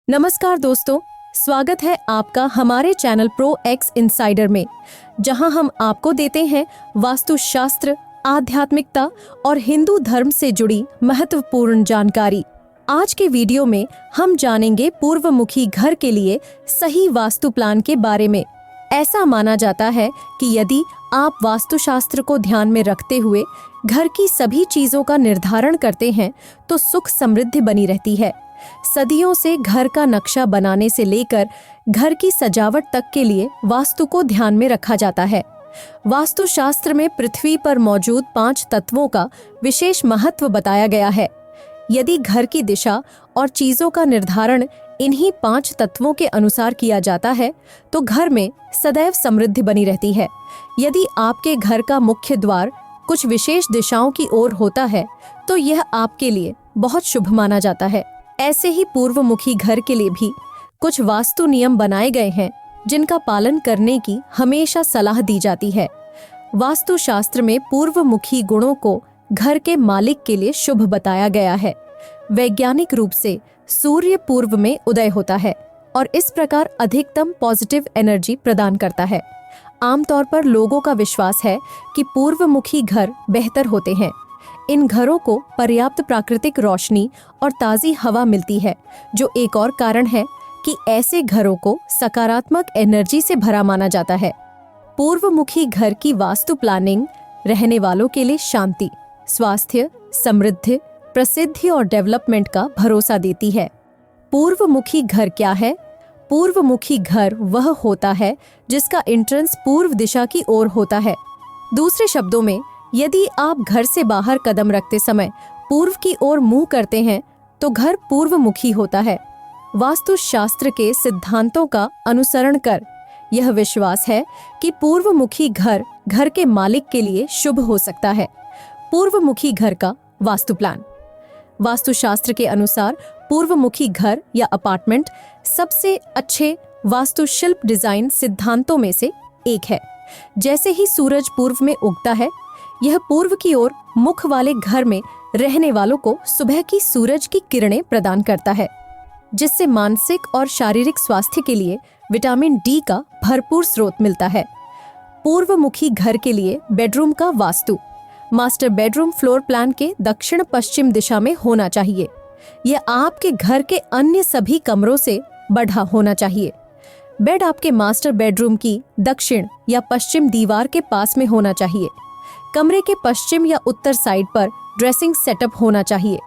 नमस्कार दोस्तों, स्वागत है आपका हमारे चैनल प्रो एक्स इनसाइडर में, जहां हम आपको देते हैं वास्तुशास्त्र, आध्यात्मिकता और हिंदू धर्म से जुड़ी महत्वपूर्ण जानकारी। आज के वीडियो में हम जानेंगे पूर्वमुखी घर के लिए सही वास्तु प्लान के बारे में। ऐसा माना जाता है कि यदि आप वास्तुशास्त्र को ध्यान में रखते हुए घर की सभी चीजों का निर्धारण करते हैं तो सुख समृद्धि बनी रहती है। सदियों से घर का नक्शा बनाने से लेकर घर की सजावट तक के लिए वास्तु को ध्यान में रखा जाता है। वास्तुशास्त्र में पृथ्वी पर मौजूद 5 तत्वों का विशेष महत्व बताया गया है। यदि घर की दिशा और चीजों का निर्धारण इन्हीं 5 तत्वों के अनुसार किया जाता है तो घर में सदैव समृद्धि बनी रहती है। यदि आपके घर का मुख्य द्वार कुछ विशेष दिशाओं की ओर होता है तो यह आपके लिए बहुत शुभ माना जाता है। ऐसे ही पूर्वमुखी घर के लिए भी कुछ वास्तु नियम बनाए गए हैं जिनका पालन करने की हमेशा सलाह दी जाती है। वास्तुशास्त्र में पूर्वमुखी गुणों को घर के मालिक के लिए शुभ बताया गया है। वैज्ञानिक रूप से सूर्य पूर्व में उदय होता है और इस प्रकार अधिकतम पॉजिटिव एनर्जी प्रदान करता है। आमतौर पर लोगों का विश्वास है कि पूर्वमुखी घर बेहतर होते हैं। इन घरों को पर्याप्त प्राकृतिक रोशनी और ताज़ी हवा मिलती है, जो एक और कारण है कि ऐसे घरों को सकारात्मक एनर्जी से भरा माना जाता है। पूर्वमुखी घर की वास्तु प्लानिंग रहने वालों के लिए शांति, स्वास्थ्य, समृद्धि, प्रसिद्धि और डेवलपमेंट का भरोसा देती है। पूर्वमुखी घर क्या है? पूर्वमुखी घर वह होता है जिसका एंट्रेंस पूर्व दिशा की ओर होता है। दूसरे शब्दों में, यदि आप घर से बाहर कदम रखते समय पूर्व की ओर मुंह करते हैं तो घर पूर्वमुखी होता है। वास्तुशास्त्र के सिद्धांतों का अनुसरण कर यह विश्वास है कि पूर्वमुखी घर घर के मालिक के लिए शुभ हो सकता है। पूर्वमुखी घर का वास्तु प्लान। वास्तुशास्त्र के अनुसार पूर्वमुखी घर या अपार्टमेंट सबसे अच्छे वास्तुशिल्प डिजाइन सिद्धांतों में से एक है। जैसे ही सूरज पूर्व में उगता है, यह पूर्व की ओर मुख वाले घर में रहने वालों को सुबह की सूरज की किरणें प्रदान करता है, जिससे मानसिक और शारीरिक स्वास्थ्य के लिए विटामिन डी का भरपूर स्रोत मिलता है। पूर्वमुखी घर के लिए बेडरूम का vastu. Master bedroom floor plan के दक्षिण पश्चिम दिशा में होना चाहिए। यह आपके घर के अन्य सभी कमरों से बढ़ा होना चाहिए। बेड आपके मास्टर बेडरूम की दक्षिण या पश्चिम दीवार के पास में होना चाहिए। कमरे के पश्चिम या उत्तर साइड पर ड्रेसिंग सेटअप होना चाहिए।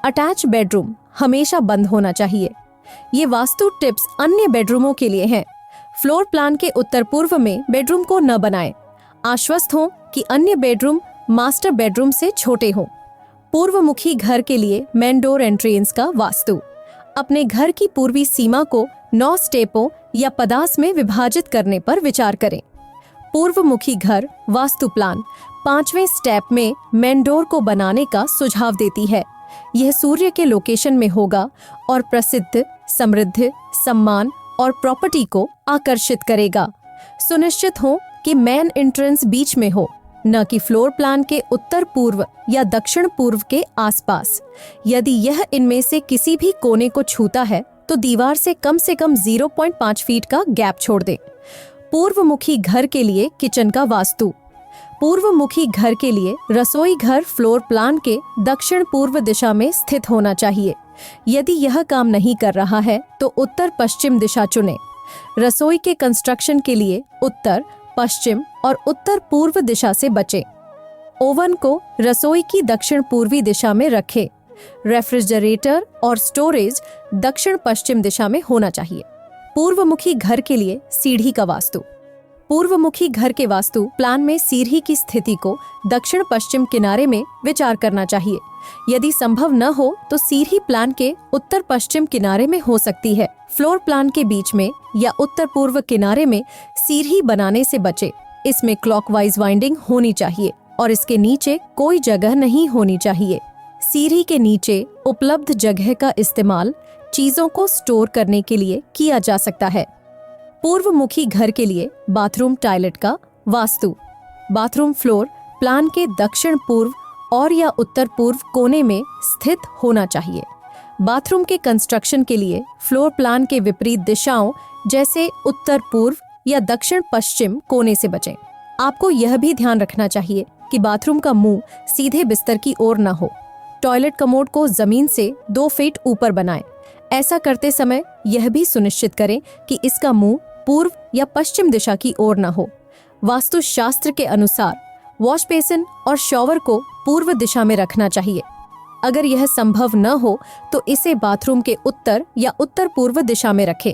अटैच बेडरूम हमेशा बंद होना चाहिए। ये वास्तु टिप्स अन्य बेडरूमों के लिए हैं। फ्लोर प्लान के उत्तर पूर्व में बेडरूम को न बनाएं। आश्वस्त हों कि अन्य बेडरूम मास्टर बेडरूम से छोटे हों। पूर्वमुखी घर के लिए मेन डोर एंट्रेंस का वास्तु। अपने घर की पूर्वी सीमा को 9 स्टेपों या पदास में विभाजित करने पर विचार करें। पूर्वमुखी घर वास्तु प्लान 5वें स्टेप में मेन डोर को बनाने का सुझाव देती है। यह सूर्य के लोकेशन में होगा और प्रसिद्ध, समृद्ध, सम्मान और प्रॉपर्टी को आकर्षित करेगा। सुनिश्चित हो कि मेन एंट्रेंस बीच में हो, न कि फ्लोर प्लान के उत्तर पूर्व या दक्षिण पूर्व के आसपास। यदि यह इनमें से किसी भी कोने को छूता है तो दीवार से कम 0.5 फीट का गैप छोड़ दें। पूर्वमुखी घर के लिए किचन का वास्तु। पूर्वमुखी घर के लिए रसोई घर फ्लोर प्लान के दक्षिण पूर्व दिशा में स्थित होना चाहिए। यदि यह काम नहीं कर रहा है तो उत्तर पश्चिम दिशा चुनें। रसोई के कंस्ट्रक्शन के लिए उत्तर, पश्चिम और उत्तर पूर्व दिशा से बचें। ओवन को रसोई की दक्षिण पूर्वी दिशा में रखें। रेफ्रिजरेटर और स्टोरेज दक्षिण पश्चिम दिशा में होना चाहिए। पूर्वमुखी घर के लिए सीढ़ी का वास्तु। पूर्वमुखी घर के वास्तु प्लान में सीढ़ी की स्थिति को दक्षिण पश्चिम किनारे में विचार करना चाहिए। यदि संभव न हो तो सीढ़ी प्लान के उत्तर पश्चिम किनारे में हो सकती है। फ्लोर प्लान के बीच में या उत्तर पूर्व किनारे में सीढ़ी बनाने से बचे। इसमें क्लॉकवाइज वाइंडिंग होनी चाहिए और इसके नीचे कोई जगह नहीं होनी चाहिए। सीढ़ी के नीचे उपलब्ध जगह का इस्तेमाल चीजों को स्टोर करने के लिए किया जा सकता है। पूर्वमुखी घर के लिए बाथरूम टॉयलेट का वास्तु। बाथरूम फ्लोर प्लान के दक्षिण पूर्व और या उत्तर पूर्व कोने में स्थित होना चाहिए। बाथरूम के कंस्ट्रक्शन के लिए फ्लोर प्लान के विपरीत दिशाओं जैसे उत्तर पूर्व या दक्षिण पश्चिम कोने से बचें। आपको यह भी ध्यान रखना चाहिए कि बाथरूम का मुंह सीधे बिस्तर की ओर न हो। टॉयलेट कमोड को जमीन से 2 फीट ऊपर बनाएं। ऐसा करते समय यह भी सुनिश्चित करें कि इसका मुंह पूर्व या पश्चिम दिशा की ओर न हो। वास्तुशास्त्र के अनुसार वॉश बेसिन और शॉवर को पूर्व दिशा में रखना चाहिए। अगर यह संभव न हो तो इसे बाथरूम के उत्तर या उत्तर पूर्व दिशा में रखें।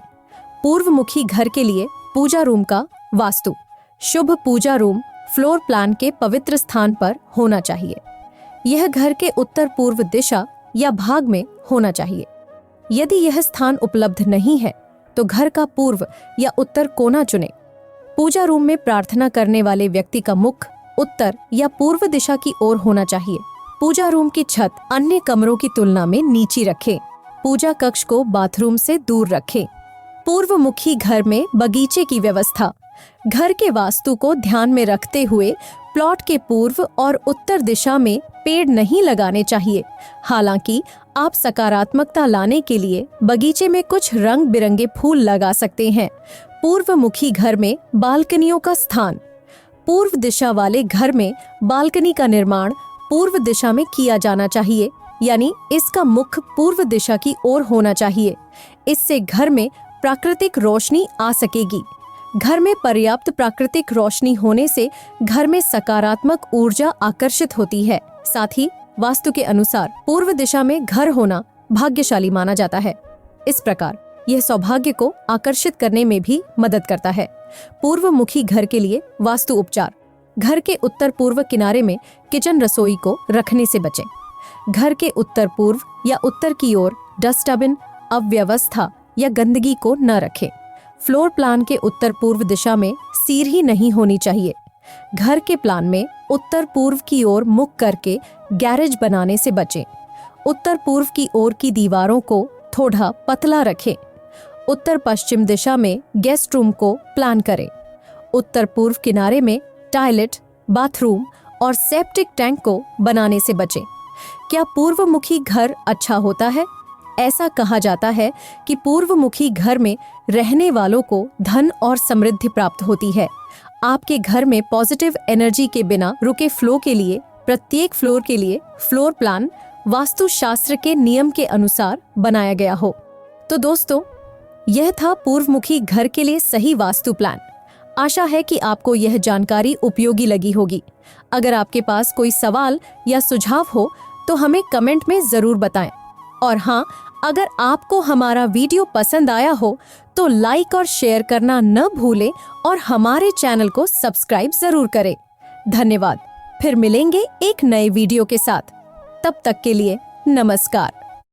पूर्वमुखी घर के लिए पूजा रूम का वास्तु। शुभ पूजा रूम फ्लोर प्लान के पवित्र स्थान पर होना चाहिए। यह घर के उत्तर पूर्व दिशा या भाग में होना चाहिए। यदि यह स्थान उपलब्ध नहीं है तो घर का पूर्व या उत्तर कोना चुनें। पूजा रूम में प्रार्थना करने वाले व्यक्ति का मुख उत्तर या पूर्व दिशा की ओर होना चाहिए। पूजा रूम की छत अन्य कमरों की तुलना में नीची रखें। पूजा कक्ष को बाथरूम से दूर रखें। पूर्वमुखी घर में बगीचे की व्यवस्था। घर के वास्तु को ध्यान में रखते हुए प्लॉट के पूर्व और उत्तर दिशा में पेड़ नहीं लगाने चाहिए। हालांकि आप सकारात्मकता लाने के लिए बगीचे में कुछ रंग बिरंगे फूल लगा सकते हैं। पूर्वमुखी घर में बालकनियों का स्थान। पूर्व दिशा वाले घर में बालकनी का निर्माण पूर्व दिशा में किया जाना चाहिए, यानी इसका मुख पूर्व दिशा की ओर होना चाहिए। इससे घर में प्राकृतिक रोशनी आ सकेगी। घर में पर्याप्त प्राकृतिक रोशनी होने से घर में सकारात्मक ऊर्जा आकर्षित होती है। साथ ही वास्तु के अनुसार पूर्व दिशा में घर होना भाग्यशाली माना जाता है। इस प्रकार यह सौभाग्य को आकर्षित करने में भी मदद करता है। पूर्वमुखी घर के लिए वास्तु उपचार। घर के उत्तर पूर्व किनारे में किचन रसोई को रखने से बचें। घर के उत्तर पूर्व या उत्तर की ओर डस्टबिन, अव्यवस्था या गंदगी को न रखें। फ्लोर प्लान के उत्तर पूर्व दिशा में सीढ़ी नहीं होनी चाहिए। घर के प्लान में उत्तर पूर्व की ओर मुख करके गैरेज बनाने से बचें। उत्तर पूर्व की ओर की दीवारों को थोड़ा पतला रखें। उत्तर पश्चिम दिशा में गेस्ट रूम को प्लान करें। उत्तर पूर्व किनारे में टॉयलेट, बाथरूम और सेप्टिक टैंक को बनाने से बचें। क्या पूर्वमुखी घर अच्छा होता है? ऐसा कहा जाता है कि पूर्वमुखी घर में रहने वालों को धन और समृद्धि प्राप्त होती है। आपके घर में पॉजिटिव एनर्जी के बिना रुके फ्लो के लिए प्रत्येक फ्लोर के लिए फ्लोर प्लान वास्तुशास्त्र के नियम के अनुसार बनाया गया हो। तो दोस्तों, यह था पूर्वमुखी घर के लिए सही वास्तु प्लान। आशा है कि आपको यह जानकारी उपयोगी लगी होगी। अगर आपके पास कोई सवाल या सुझाव हो तो हमें कमेंट में जरूर बताएं। और हाँ, अगर आपको हमारा वीडियो पसंद आया हो तो लाइक और शेयर करना न भूलें और हमारे चैनल को सब्सक्राइब जरूर करें। धन्यवाद। फिर मिलेंगे एक नए वीडियो के साथ। तब तक के लिए नमस्कार।